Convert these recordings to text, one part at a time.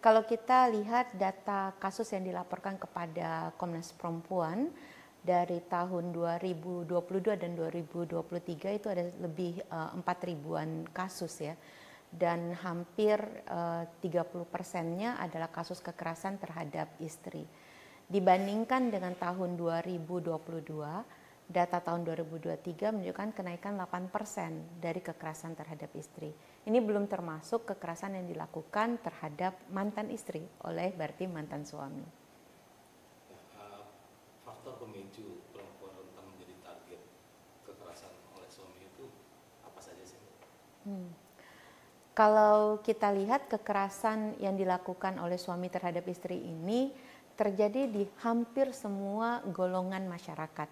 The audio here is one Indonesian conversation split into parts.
Kalau kita lihat data kasus yang dilaporkan kepada Komnas Perempuan dari tahun 2022 dan 2023 itu ada lebih 4 ribuan kasus ya. Dan hampir 30%-nya adalah kasus kekerasan terhadap istri. Dibandingkan dengan tahun 2022, data tahun 2023 menunjukkan kenaikan 8% dari kekerasan terhadap istri. Ini belum termasuk kekerasan yang dilakukan terhadap mantan istri oleh berarti mantan suami. Faktor pemicu perempuan rentan menjadi target kekerasan oleh suami itu apa saja sih? Kalau kita lihat kekerasan yang dilakukan oleh suami terhadap istri ini terjadi di hampir semua golongan masyarakat.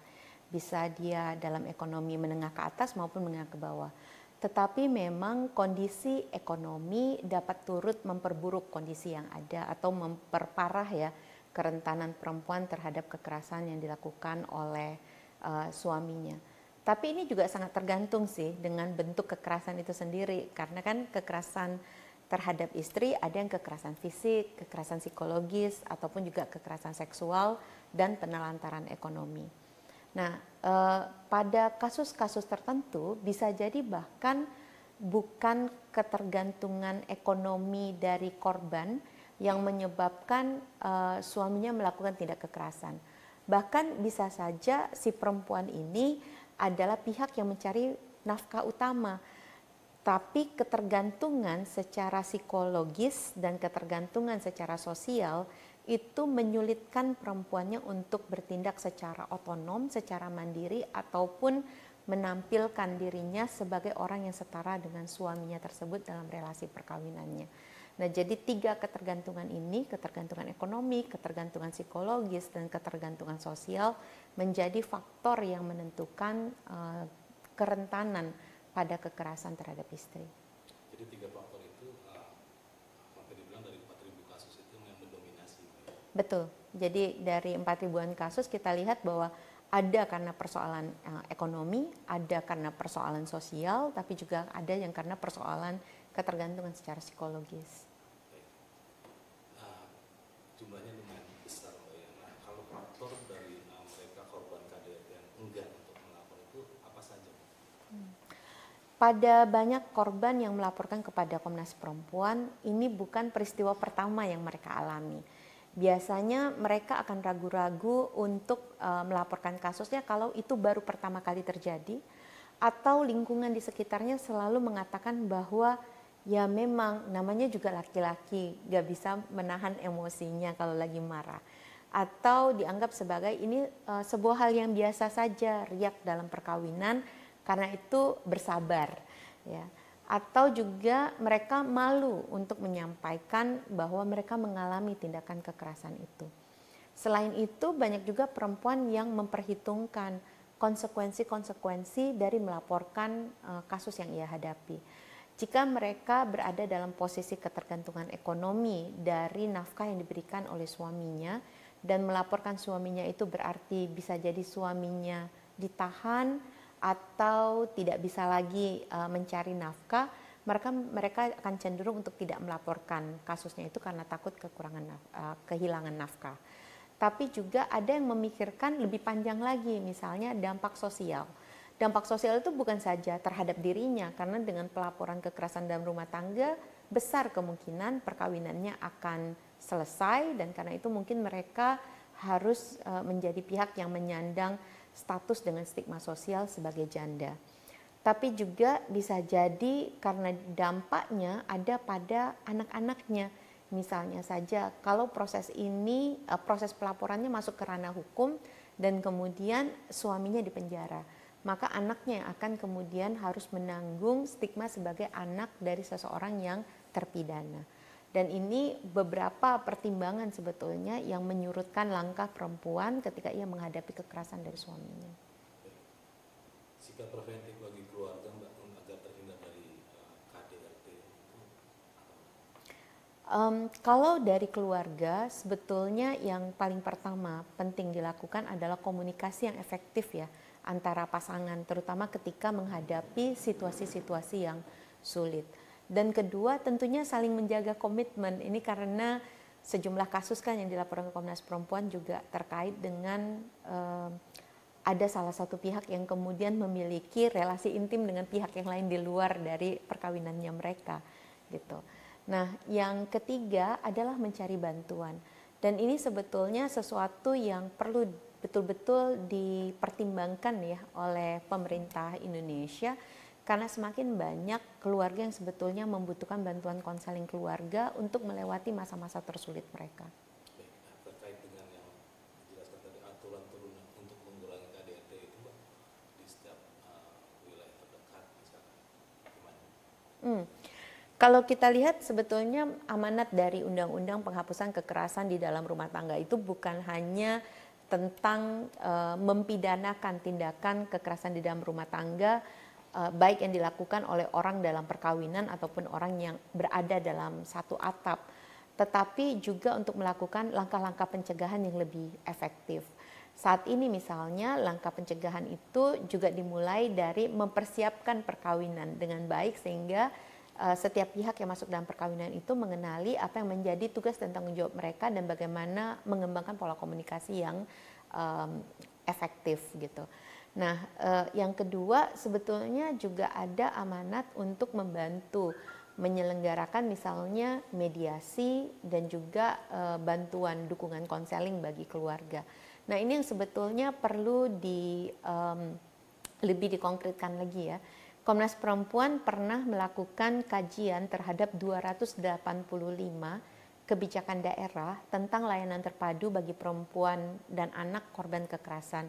Bisa dia dalam ekonomi menengah ke atas maupun menengah ke bawah. Tetapi memang kondisi ekonomi dapat turut memperburuk kondisi yang ada atau memperparah ya kerentanan perempuan terhadap kekerasan yang dilakukan oleh suaminya. Tapi ini juga sangat tergantung sih dengan bentuk kekerasan itu sendiri, karena kan kekerasan terhadap istri ada yang kekerasan fisik, kekerasan psikologis, ataupun juga kekerasan seksual dan penelantaran ekonomi. Nah, pada kasus-kasus tertentu bisa jadi bahkan bukan ketergantungan ekonomi dari korban yang menyebabkan suaminya melakukan tindak kekerasan. Bahkan bisa saja si perempuan ini adalah pihak yang mencari nafkah utama, tapi ketergantungan secara psikologis dan ketergantungan secara sosial itu menyulitkan perempuannya untuk bertindak secara otonom, secara mandiri, ataupun menampilkan dirinya sebagai orang yang setara dengan suaminya tersebut dalam relasi perkawinannya. Nah, jadi 3 ketergantungan ini, ketergantungan ekonomi, ketergantungan psikologis, dan ketergantungan sosial menjadi faktor yang menentukan kerentanan pada kekerasan terhadap istri. Jadi 3 faktor itu sampai dibilang dari 4.000 kasus itu yang mendominasi. Betul. Jadi dari 4 ribuan kasus kita lihat bahwa ada karena persoalan ekonomi, ada karena persoalan sosial, tapi juga ada yang karena persoalan ketergantungan secara psikologis. Jumlahnya lumayan besar, Mbak ya. Nah, kalau faktor dari mereka korban KDRT yang enggan untuk melapor itu apa saja? Pada banyak korban yang melaporkan kepada Komnas Perempuan, ini bukan peristiwa pertama yang mereka alami. Biasanya mereka akan ragu-ragu untuk melaporkan kasusnya kalau itu baru pertama kali terjadi, atau lingkungan di sekitarnya selalu mengatakan bahwa ya memang namanya juga laki-laki, gak bisa menahan emosinya kalau lagi marah. Atau dianggap sebagai ini sebuah hal yang biasa saja, riak dalam perkawinan, karena itu bersabar. Ya. Atau juga mereka malu untuk menyampaikan bahwa mereka mengalami tindakan kekerasan itu. Selain itu banyak juga perempuan yang memperhitungkan konsekuensi-konsekuensi dari melaporkan kasus yang ia hadapi. Jika mereka berada dalam posisi ketergantungan ekonomi dari nafkah yang diberikan oleh suaminya dan melaporkan suaminya itu berarti bisa jadi suaminya ditahan atau tidak bisa lagi mencari nafkah, mereka akan cenderung untuk tidak melaporkan kasusnya itu karena takut kehilangan nafkah. Tapi juga ada yang memikirkan lebih panjang lagi, misalnya dampak sosial. Dampak sosial itu bukan saja terhadap dirinya, karena dengan pelaporan kekerasan dalam rumah tangga, besar kemungkinan perkawinannya akan selesai, dan karena itu mungkin mereka harus menjadi pihak yang menyandang status dengan stigma sosial sebagai janda. Tapi juga bisa jadi karena dampaknya ada pada anak-anaknya. Misalnya saja kalau proses pelaporannya masuk ke ranah hukum dan kemudian suaminya dipenjara, maka anaknya akan kemudian harus menanggung stigma sebagai anak dari seseorang yang terpidana. Dan ini beberapa pertimbangan sebetulnya yang menyurutkan langkah perempuan ketika ia menghadapi kekerasan dari suaminya. Sikap preventif bagi keluarga, Mbak, agar terhindar dari KDRT itu? Kalau dari keluarga, sebetulnya yang paling pertama penting dilakukan adalah komunikasi yang efektif ya antara pasangan, terutama ketika menghadapi situasi-situasi yang sulit. Dan kedua tentunya saling menjaga komitmen. Ini karena sejumlah kasus kan yang dilaporkan ke Komnas Perempuan juga terkait dengan ada salah satu pihak yang kemudian memiliki relasi intim dengan pihak yang lain di luar dari perkawinannya mereka gitu. Nah, yang ketiga adalah mencari bantuan. Dan ini sebetulnya sesuatu yang perlu betul-betul dipertimbangkan ya oleh pemerintah Indonesia, karena semakin banyak keluarga yang sebetulnya membutuhkan bantuan konseling keluarga untuk melewati masa-masa tersulit mereka. Baik, terkait dengan yang dijelaskan tadi aturan turunan untuk mengurangi KDRT itu Mbak, di setiap wilayah terdekat misalkan gimana? Kalau kita lihat sebetulnya amanat dari Undang-Undang Penghapusan Kekerasan di dalam Rumah Tangga itu bukan hanya tentang mempidanakan tindakan kekerasan di dalam rumah tangga, baik yang dilakukan oleh orang dalam perkawinan ataupun orang yang berada dalam satu atap, tetapi juga untuk melakukan langkah-langkah pencegahan yang lebih efektif. Saat ini misalnya langkah pencegahan itu juga dimulai dari mempersiapkan perkawinan dengan baik, sehingga setiap pihak yang masuk dalam perkawinan itu mengenali apa yang menjadi tugas dan tanggung jawab mereka dan bagaimana mengembangkan pola komunikasi yang efektif gitu. Nah, yang kedua sebetulnya juga ada amanat untuk membantu menyelenggarakan misalnya mediasi dan juga bantuan dukungan konseling bagi keluarga. Nah, ini yang sebetulnya perlu lebih dikonkretkan lagi ya. Komnas Perempuan pernah melakukan kajian terhadap 285 kebijakan daerah tentang layanan terpadu bagi perempuan dan anak korban kekerasan.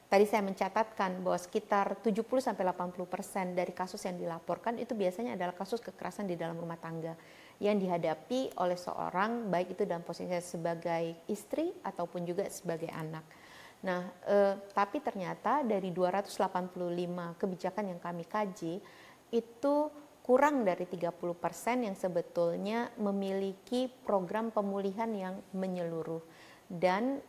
Tadi saya mencatatkan bahwa sekitar 70-80% dari kasus yang dilaporkan itu biasanya adalah kasus kekerasan di dalam rumah tangga yang dihadapi oleh seorang, baik itu dalam posisi sebagai istri ataupun juga sebagai anak. Nah, tapi ternyata dari 285 kebijakan yang kami kaji, itu kurang dari 30% yang sebetulnya memiliki program pemulihan yang menyeluruh. Dan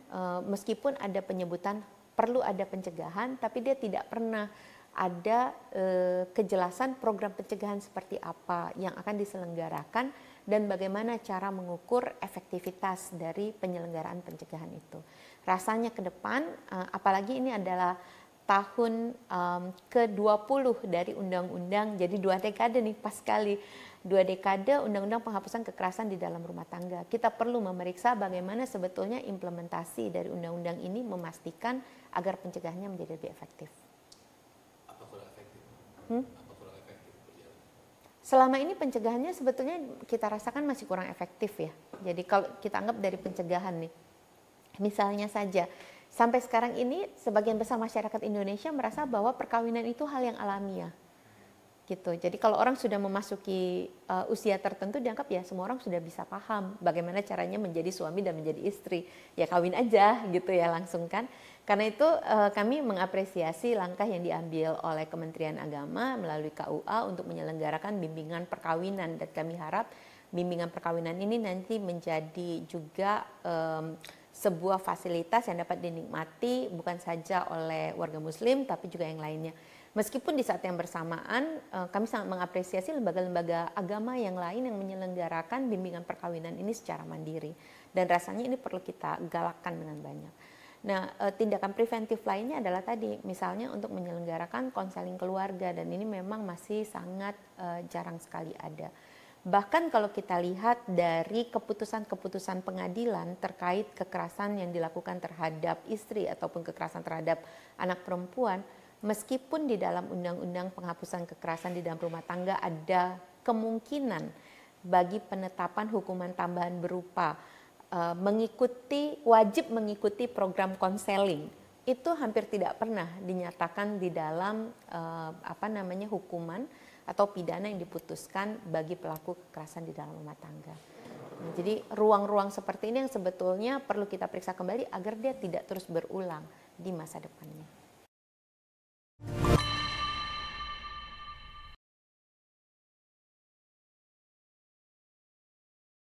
meskipun ada penyebutan perlu ada pencegahan, tapi dia tidak pernah ada kejelasan program pencegahan seperti apa yang akan diselenggarakan dan bagaimana cara mengukur efektivitas dari penyelenggaraan pencegahan itu. Rasanya ke depan, apalagi ini adalah tahun ke-20 dari undang-undang, jadi 2 dekade nih, pas sekali 2 dekade undang-undang penghapusan kekerasan di dalam rumah tangga. Kita perlu memeriksa bagaimana sebetulnya implementasi dari undang-undang ini memastikan agar pencegahannya menjadi lebih efektif. Apa kurang efektif? Apa kurang efektif berjalan? Selama ini pencegahannya sebetulnya kita rasakan masih kurang efektif ya. Jadi kalau kita anggap dari pencegahan nih, misalnya saja sampai sekarang ini sebagian besar masyarakat Indonesia merasa bahwa perkawinan itu hal yang alamiah gitu. Jadi kalau orang sudah memasuki usia tertentu, dianggap ya semua orang sudah bisa paham bagaimana caranya menjadi suami dan menjadi istri. Ya kawin aja gitu ya langsung kan. Karena itu kami mengapresiasi langkah yang diambil oleh Kementerian Agama melalui KUA untuk menyelenggarakan bimbingan perkawinan, dan kami harap bimbingan perkawinan ini nanti menjadi juga sebuah fasilitas yang dapat dinikmati bukan saja oleh warga muslim tapi juga yang lainnya. Meskipun di saat yang bersamaan kami sangat mengapresiasi lembaga-lembaga agama yang lain yang menyelenggarakan bimbingan perkawinan ini secara mandiri, dan rasanya ini perlu kita galakkan dengan banyak. Nah, tindakan preventif lainnya adalah tadi misalnya untuk menyelenggarakan konseling keluarga, dan ini memang masih sangat jarang sekali ada. Bahkan kalau kita lihat dari keputusan-keputusan pengadilan terkait kekerasan yang dilakukan terhadap istri ataupun kekerasan terhadap anak perempuan, meskipun di dalam undang-undang penghapusan kekerasan di dalam rumah tangga ada kemungkinan bagi penetapan hukuman tambahan berupa wajib mengikuti program konseling, itu hampir tidak pernah dinyatakan di dalam hukuman atau pidana yang diputuskan bagi pelaku kekerasan di dalam rumah tangga. Nah, jadi ruang-ruang seperti ini yang sebetulnya perlu kita periksa kembali agar dia tidak terus berulang di masa depannya.